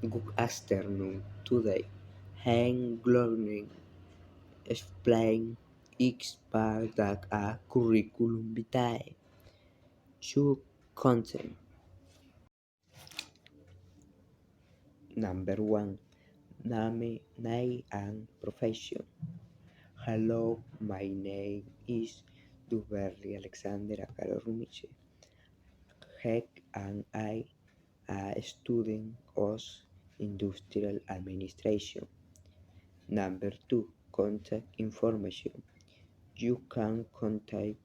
Good afternoon. Today, I'm learning explain each part of a curriculum vitae. Two content. Number one, name and profession. Hello, my name is Duberly Alexander Acaro Rumiche. Heck, and I a student of industrial administration. Number two, contact information. You can contact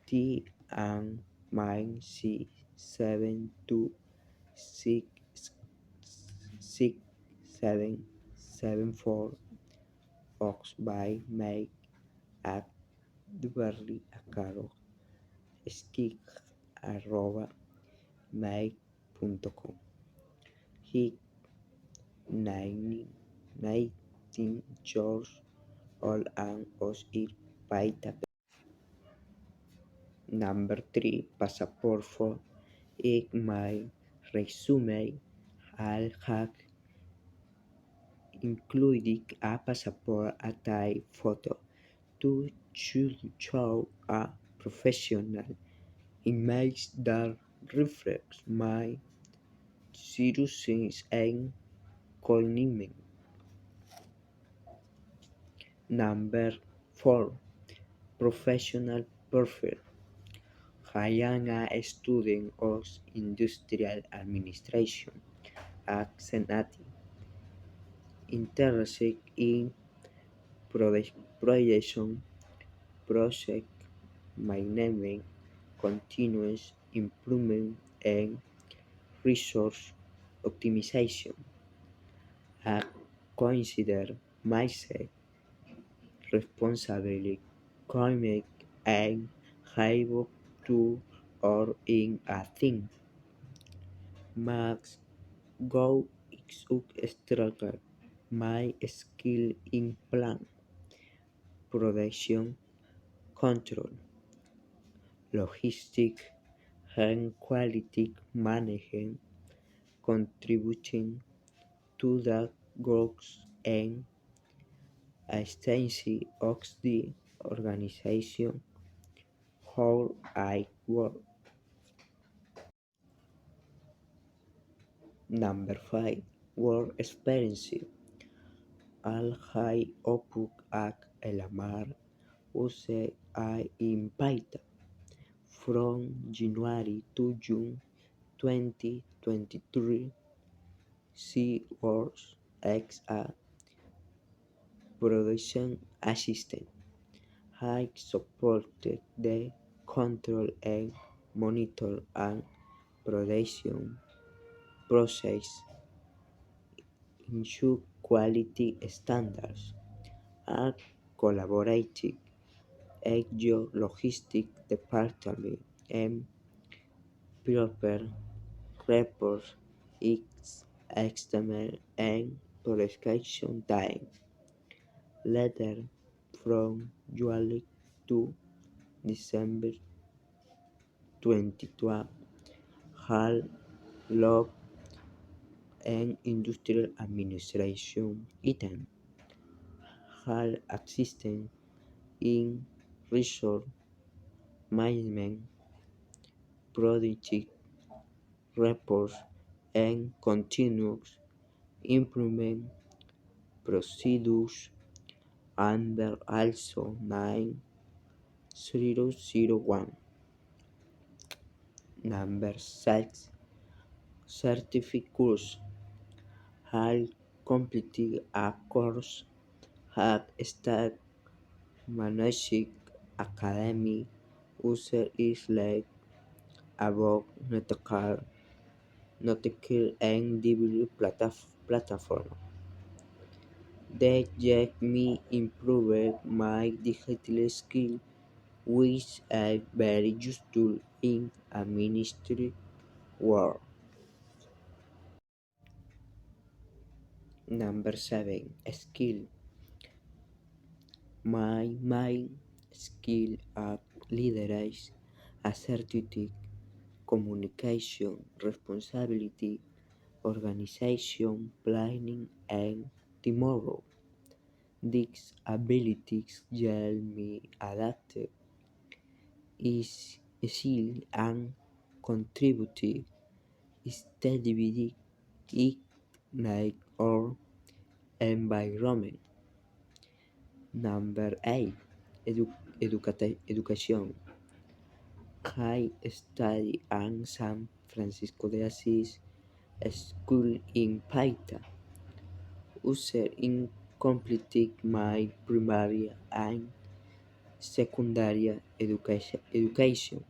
T and mine C 72667774 Ox by Make at Duberly Acaro Skik arroba make.com. He 19 George all and os ir paita. Number three, passport for ik my resume. I'll have included a passport attire photo to show a professional image that reflects my seriousness and commitment. Number four, professional profile. I am a student of industrial administration at Senati, interested in projection, project management, continuous improvement, and resource optimization. I consider myself responsible, committed, and able to or in a thing. Max go is structure my skill in plan, production, control, logistics, and quality management, contributing to the growth and extension of the organization how I work. Number five, work experience. Al hay opuk ak elamar use I in Python from January to June 2023. She works as a production assistant. I supported the control and monitor and production process ensure quality standards and collaborated with your logistics department and prepare reports its XML and production time. Letter from July to December 2022. HAL Log and Industrial Administration item. HAL Assistant in Resource Management, Project Reports, and Continuous Improvement Procedures under ISO 9001. Number 6. Certificates. HAL completed a course at Stack Management Academy. User is like above Nautical and develop platform. They let me improve my digital skill, which are very useful in administrative work. Number 7. Skill. My main skill are leadership, assertive communication, responsibility, organization, planning, and tomorrow. These abilities help me adapt, is skill, and contribute steadily in our environment. Number 8. Education. I study at San Francisco de Assis School in Paita. After completing my primary and secondary education.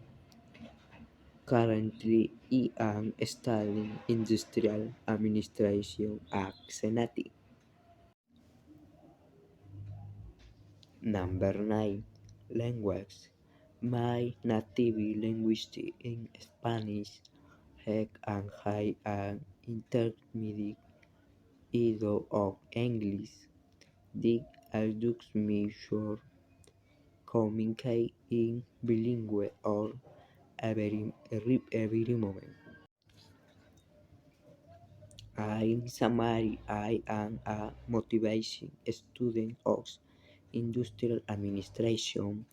Currently, I am studying industrial administration at Senati. Number 9. Language. My native language in Spanish, heck and high and intermediate either of English. This allows me to communicate in bilingual or every moment. In summary, I am a motivation student of industrial administration,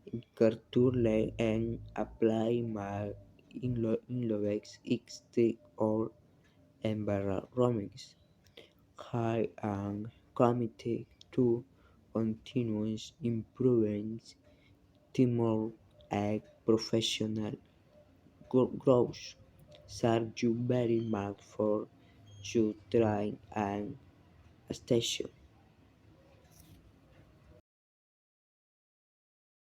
eager to learn and apply my knowledge in or environments. I am committed to continuous improvements, teamwork, and professional growth. Thank you very much for your time and attention.